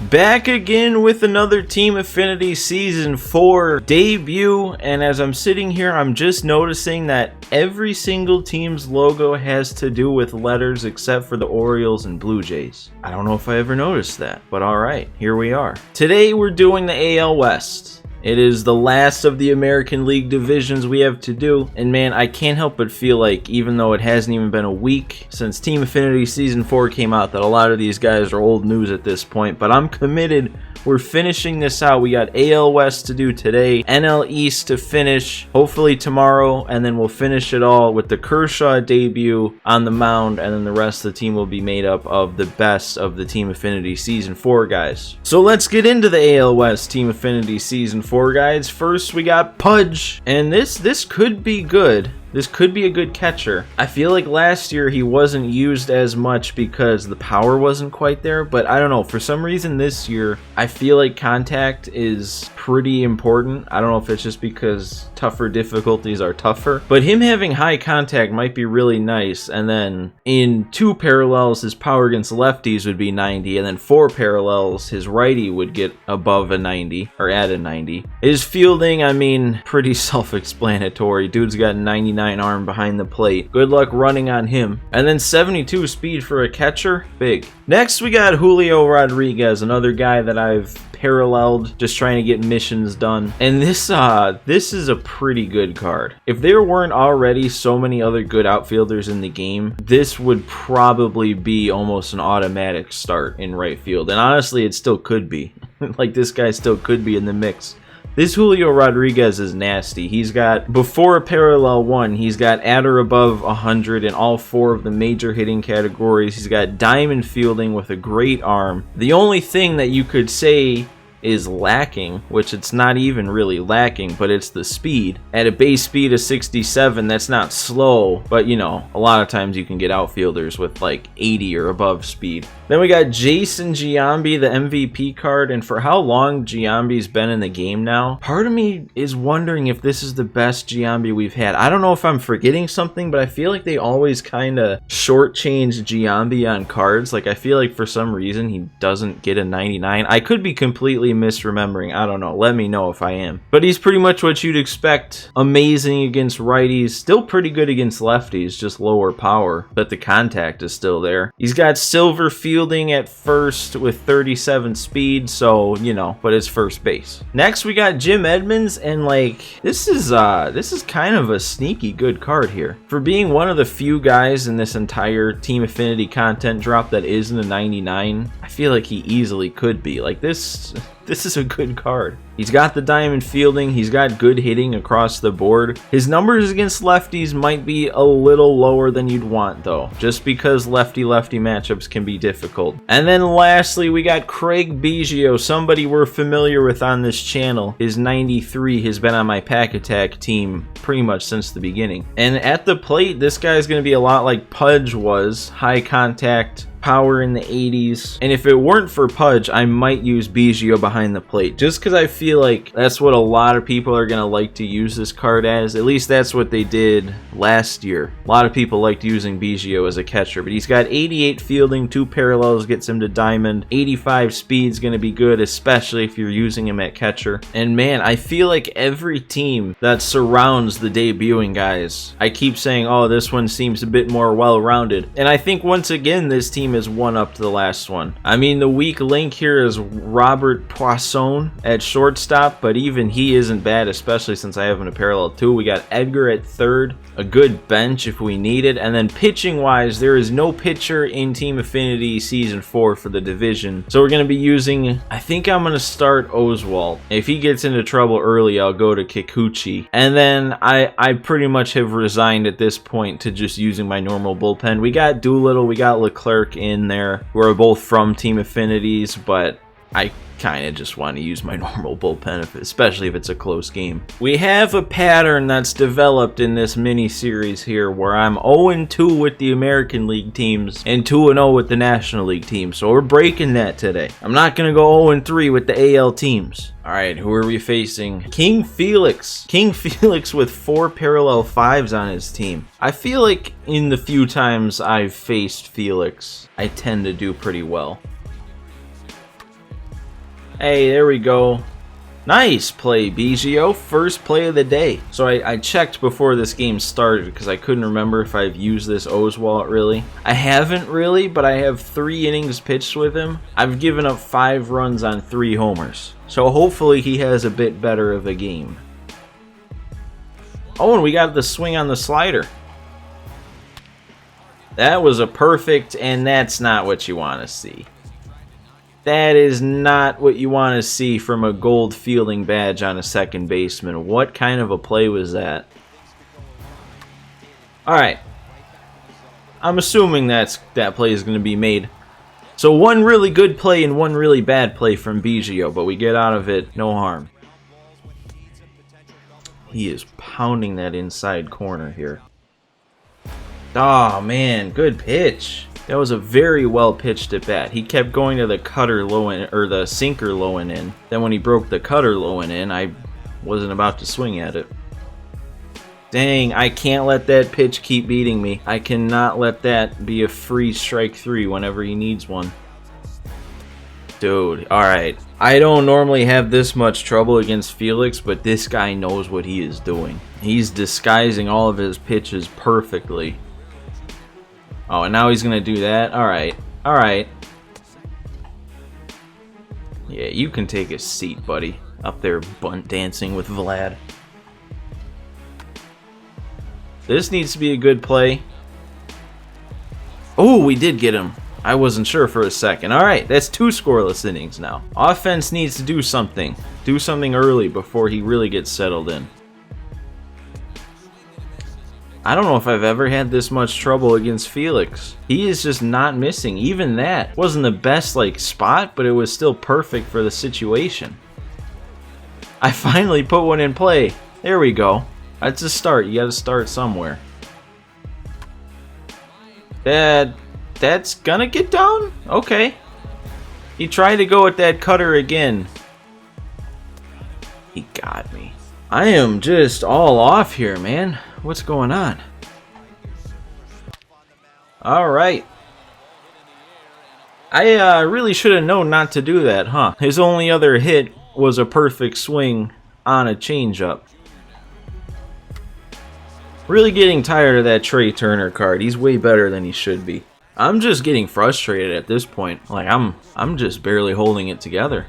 Back again with another Team Affinity Season 4 debut, and as I'm sitting here, I'm just noticing that every single team's logo has to do with letters except for the Orioles and Blue Jays. I don't know if I ever noticed that, but alright, here we are. Today we're doing the AL West. It is the last of the American League divisions we have to do, and man, I can't help but feel like, even though it hasn't even been a week since Team Affinity Season 4 came out, that a lot of these guys are old news at this point, but I'm committed. We're finishing this out. We got AL West to do today, NL East to finish, hopefully tomorrow, and then we'll finish it all with the Kershaw debut on the mound, and then the rest of the team will be made up of the best of the Team Affinity Season 4 guys. So let's get into the AL West Team Affinity Season 4 guys. First, we got Pudge, and this could be good. This could be a good catcher. I feel like last year he wasn't used as much because the power wasn't quite there, but I don't know. For some reason this year, I feel like contact is pretty important. I don't know if it's just because tougher difficulties are tougher, but him having high contact might be really nice. And then in 2 parallels, his power against lefties would be 90, and then 4 parallels, his righty would get above a 90, or at a 90. His fielding, I mean, pretty self-explanatory. Dude's got 99 arm behind the plate. Good luck running on him. And then 72 speed for a catcher. Big. Next, we got Julio Rodriguez, another guy that I've paralleled, just trying to get missions done. And this is a pretty good card. If there weren't already so many other good outfielders in the game, this would probably be almost an automatic start in right field. And honestly, it still could be. Like, this guy still could be in the mix. This Julio Rodriguez is nasty. He's got, before a parallel 1, he's got at or above 100 in all 4 of the major hitting categories. He's got diamond fielding with a great arm. The only thing that you could say is lacking, which it's not even really lacking, but it's the speed. At a base speed of 67, that's not slow, but you know, a lot of times you can get outfielders with like 80 or above speed. Then we got Giambi, the MVP card, and for how long Giambi's been in the game now, part of me is wondering if this is the best Giambi we've had. I don't know if I'm forgetting something, but I feel like they always kind of shortchange Giambi on cards. Like, I feel like for some reason he doesn't get a 99. I could be completely misremembering. I don't know. Let me know if I am. But he's pretty much what you'd expect. Amazing against righties. Still pretty good against lefties, just lower power, but the contact is still there. He's got silver fielding at first with 37 speed, so, you know, but it's first base. Next, we got Jim Edmonds, and like, this is kind of a sneaky good card here. For being one of the few guys in this entire Team Affinity content drop that isn't a 99, I feel like he easily could be. Like, this is a good card. He's got the diamond fielding. He's got good hitting across the board. His numbers against lefties might be a little lower than you'd want, though, just because lefty-lefty matchups can be difficult. And then lastly, we got Craig Begio, somebody we're familiar with on this channel. His 93 has been on my Pack Attack team pretty much since the beginning. And at the plate, this guy's going to be a lot like Pudge was. High contact, power in the 80s, and if it weren't for Pudge, I might use Begio behind the plate, just because I feel like that's what a lot of people are going to like to use this card as. At least that's what they did last year. A lot of people liked using Begio as a catcher, but he's got 88 fielding, 2 parallels gets him to diamond, 85 speed's going to be good, especially if you're using him at catcher. And man, I feel like every team that surrounds the debuting guys, I keep saying, oh, this one seems a bit more well-rounded, and I think once again this team is one up to the last one. I mean, the weak link here is Robert Poisson at shortstop, but even he isn't bad, especially since I have him in a parallel 2. We got Edgar at third, a good bench if we need it, and then pitching wise, there is no pitcher in Team Affinity Season 4 for the division, so we're going to be using, I think I'm going to start Oswalt. If he gets into trouble early, I'll go to Kikuchi, and then I pretty much have resigned at this point to just using my normal bullpen. We got Doolittle, we got Leclerc in there, who are both from Team Affinities, but I kind of just want to use my normal bullpen, especially if it's a close game. We have a pattern that's developed in this mini series here where I'm 0-2 with the American League teams and 2-0 with the National League teams, so we're breaking that today. I'm not going to go 0-3 with the AL teams. Alright, who are we facing? King Felix. King Felix with 4 parallel 5s on his team. I feel like in the few times I've faced Felix, I tend to do pretty well. Hey, there we go. Nice play, Begio. First play of the day. So I checked before this game started because I couldn't remember if I've used this Oswalt really. I haven't really, but I have 3 innings pitched with him. I've given up 5 runs on 3 homers. So hopefully he has a bit better of a game. Oh, and we got the swing on the slider. That was a perfect, and that's not what you want to see. That is not what you want to see from a gold fielding badge on a second baseman. What kind of a play was that? Alright. I'm assuming that play is going to be made. So 1 really good play and 1 really bad play from Begio, but we get out of it, no harm. He is pounding that inside corner here. Oh man, good pitch. That was a very well pitched at bat. He kept going to the cutter low in, or the sinker low and in. Then when he broke the cutter low and in, I wasn't about to swing at it. Dang, I can't let that pitch keep beating me. I cannot let that be a free strike 3 whenever he needs one. Dude, alright. I don't normally have this much trouble against Felix, but this guy knows what he is doing. He's disguising all of his pitches perfectly. Oh, and now he's going to do that? Alright. Alright. Yeah, you can take a seat, buddy. Up there bunt dancing with Vlad. This needs to be a good play. Oh, we did get him. I wasn't sure for a second. Alright, that's 2 scoreless innings now. Offense needs to do something. Do something early before he really gets settled in. I don't know if I've ever had this much trouble against Felix. He is just not missing. Even that wasn't the best spot, but it was still perfect for the situation. I finally put one in play. There we go. That's a start. You gotta start somewhere. That's gonna get down? Okay. He tried to go with that cutter again. He got me. I am just all off here, man. What's going on? Alright. I really should have known not to do that, huh? His only other hit was a perfect swing on a changeup. Really getting tired of that Trey Turner card. He's way better than he should be. I'm just getting frustrated at this point. Like, I'm just barely holding it together.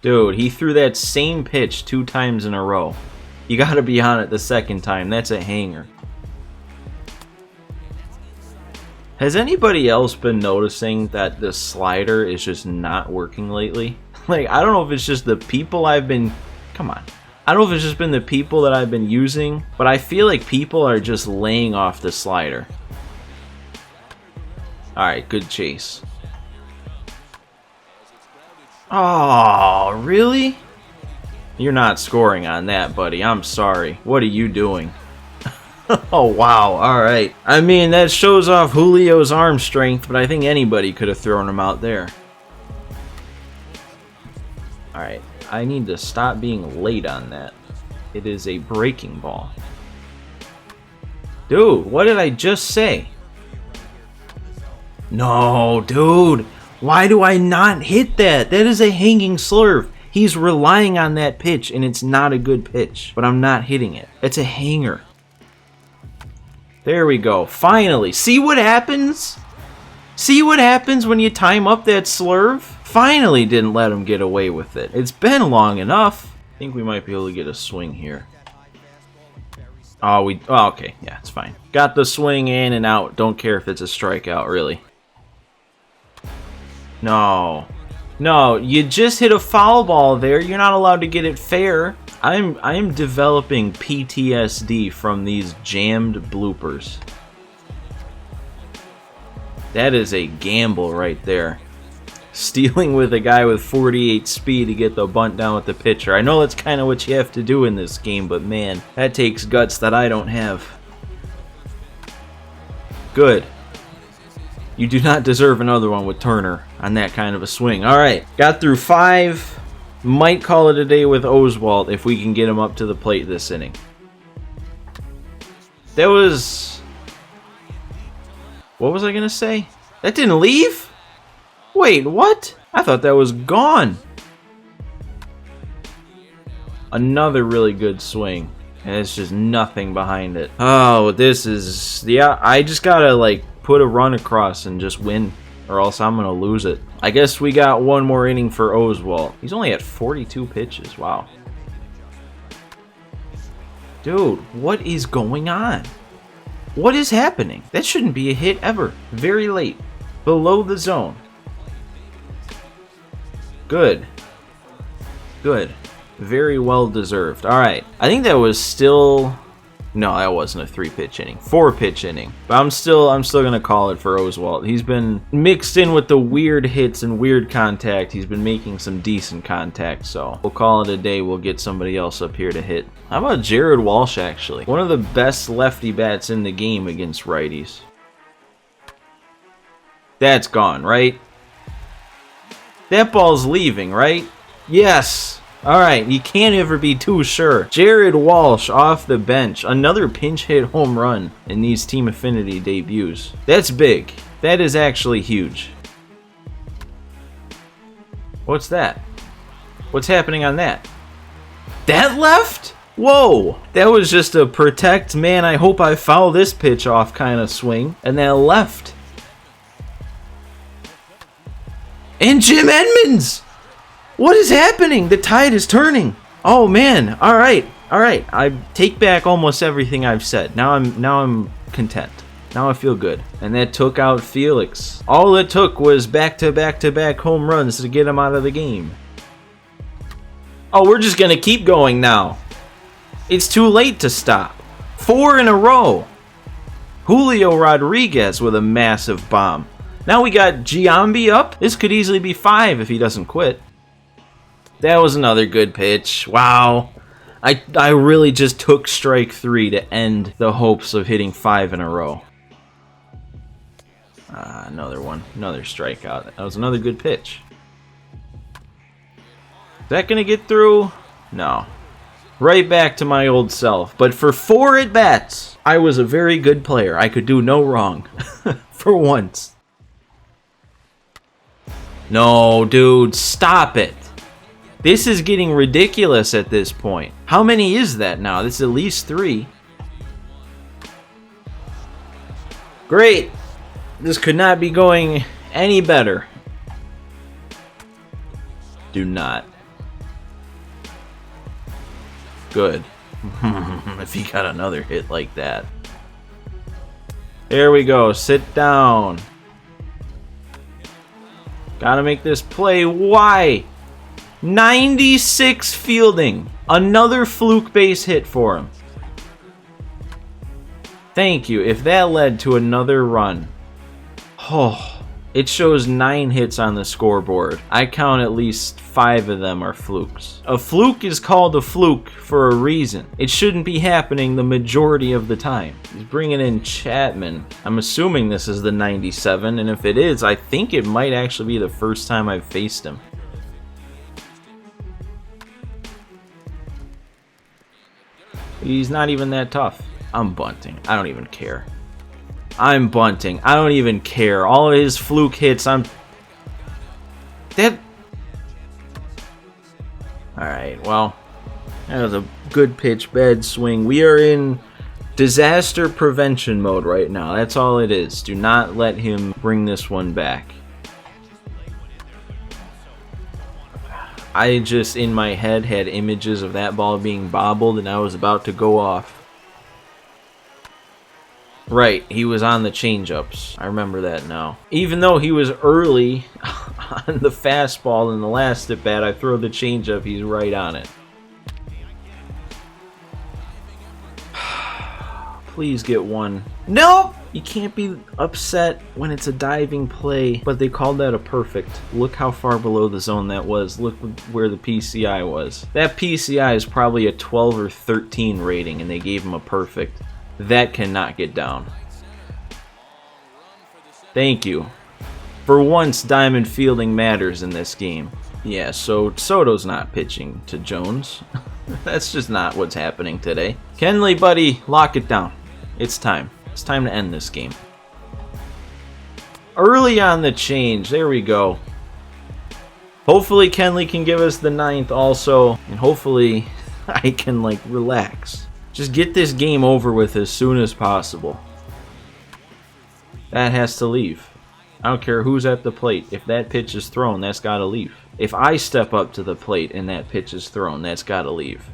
Dude, he threw that same pitch 2 times in a row. You gotta be on it the second time. That's a hanger. Has anybody else been noticing that the slider is just not working lately? Like, I don't know if it's just the people I've been... Come on. I don't know if it's just been the people that I've been using, but I feel like people are just laying off the slider. Alright, good chase. Oh, really? You're not scoring on that, buddy. I'm sorry. What are you doing? Oh, wow. Alright. I mean, that shows off Julio's arm strength, but I think anybody could have thrown him out there. Alright. I need to stop being late on that. It is a breaking ball. Dude, what did I just say? No, dude. Why do I not hit that? That is a hanging slurve. He's relying on that pitch, and it's not a good pitch. But I'm not hitting it. It's a hanger. There we go. Finally. See what happens? See what happens when you time up that slurve? Finally didn't let him get away with it. It's been long enough. I think we might be able to get a swing here. Oh, okay. Yeah, it's fine. Got the swing in and out. Don't care if it's a strikeout, really. No. No, you just hit a foul ball there. You're not allowed to get it fair. I'm developing PTSD from these jammed bloopers. That is a gamble right there. Stealing with a guy with 48 speed to get the bunt down with the pitcher. I know that's kind of what you have to do in this game, but man, that takes guts that I don't have. Good. You do not deserve another one with Turner on that kind of a swing. Alright, got through 5. Might call it a day with Oswalt if we can get him up to the plate this inning. That was... What was I going to say? That didn't leave? Wait, what? I thought that was gone. Another really good swing. And it's just nothing behind it. Oh, this is... Yeah, I just gotta, like, put a run across and just win. Or else I'm gonna lose it. I guess we got one more inning for Oswalt. He's only at 42 pitches. Wow. Dude, what is going on? What is happening? That shouldn't be a hit ever. Very late. Below the zone. Good. Good. Very well deserved. Alright. I think that was still... No, that wasn't a 3-pitch inning. 4-pitch inning. But I'm still gonna call it for Oswalt. He's been mixed in with the weird hits and weird contact. He's been making some decent contact, so we'll call it a day. We'll get somebody else up here to hit. How about Jared Walsh, actually? One of the best lefty bats in the game against righties. That's gone, right? That ball's leaving, right? Yes! Alright, you can't ever be too sure. Jared Walsh off the bench. Another pinch hit home run in these Team Affinity debuts. That's big. That is actually huge. What's that? What's happening on that? That left? Whoa! That was just a protect, man, I hope I foul this pitch off kind of swing. And that left. And Jim Edmonds! What is happening? The tide is turning. Oh man! All right, I take back almost everything I've said. Now I'm content. Now I feel good. And that took out Felix. All it took was back-to-back-to-back home runs to get him out of the game. Oh, we're just gonna keep going now. It's too late to stop. 4 in a row. Julio Rodriguez with a massive bomb. Now we got Giambi up. This could easily be 5 if he doesn't quit. That was another good pitch. Wow. I really just took strike 3 to end the hopes of hitting 5 in a row. Another one. Another strikeout. That was another good pitch. Is that going to get through? No. Right back to my old self. But for 4 at-bats, I was a very good player. I could do no wrong. For once. No, dude. Stop it. This is getting ridiculous at this point. How many is that now? This is at least 3. Great. This could not be going any better. Do not. Good. If he got another hit like that. There we go. Sit down. Gotta make this play. Why? 96 fielding. Another fluke base hit for him. Thank you. If that led to another run. Oh, it shows 9 hits on the scoreboard. I count at least 5 of them are flukes. A fluke is called a fluke for a reason. It shouldn't be happening the majority of the time. He's bringing in Chapman. I'm assuming this is the 97, and if it is, I think it might actually be the first time I've faced him. He's not even that tough. I'm bunting. I don't even care. I'm bunting. I don't even care. All of his fluke hits, Alright, well, that was a good pitch, bad swing. We are in disaster prevention mode right now. That's all it is. Do not let him bring this one back. I just, in my head, had images of that ball being bobbled, and I was about to go off. Right, he was on the changeups. I remember that now. Even though he was early on the fastball in the last at bat, I throw the changeup, he's right on it. Please get one. Nope! You can't be upset when it's a diving play, but they called that a perfect. Look how far below the zone that was. Look where the PCI was. That PCI is probably a 12 or 13 rating, and they gave him a perfect. That cannot get down. Thank you. For once, diamond fielding matters in this game. Yeah, so Soto's not pitching to Jones. That's just not what's happening today. Kenley, buddy, lock it down. It's time. It's time to end this game. Early on the change. There we go. Hopefully Kenley can give us the 9th also, and hopefully I can like relax. Just get this game over with as soon as possible. That has to leave. I don't care who's at the plate. If that pitch is thrown, that's got to leave. If I step up to the plate and that pitch is thrown, that's got to leave.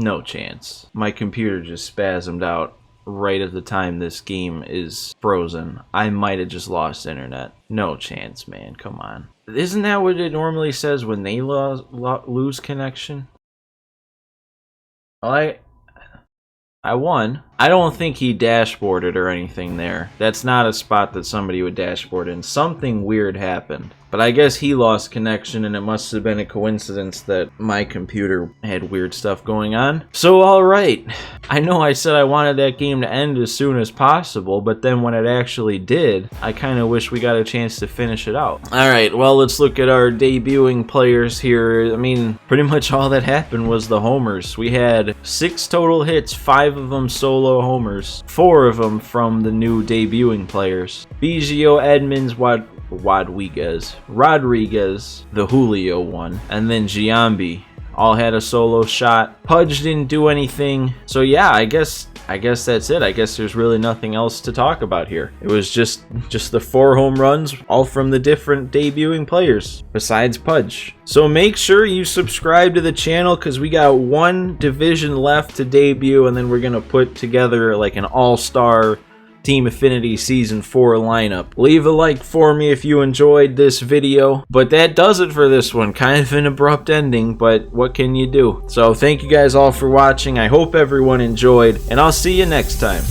No chance. My computer just spasmed out right at the time this game is frozen. I might have just lost internet. No chance, man. Come on. Isn't that what it normally says when they lose connection? Well, I won. I don't think he dashboarded or anything there. That's not a spot that somebody would dashboard in. Something weird happened. But I guess he lost connection, and it must have been a coincidence that my computer had weird stuff going on. So, alright. I know I said I wanted that game to end as soon as possible, but then when it actually did, I kind of wish we got a chance to finish it out. Alright, well, let's look at our debuting players here. I mean, pretty much all that happened was the homers. We had 6 total hits, 5 of them solo homers, 4 of them from the new debuting players. Begio, Edmonds, Rodriguez, the Julio one, and then Giambi all had a solo shot. Pudge didn't do anything. So yeah, I guess that's it. I guess there's really nothing else to talk about here. It was just the 4 home runs, all from the different debuting players, besides Pudge. So make sure you subscribe to the channel, because we got 1 division left to debut, and then we're going to put together like an all-star Team Affinity Season 4 lineup. Leave a like for me if you enjoyed this video. But that does it for this one. Kind of an abrupt ending, but what can you do? So thank you guys all for watching. I hope everyone enjoyed, and I'll see you next time.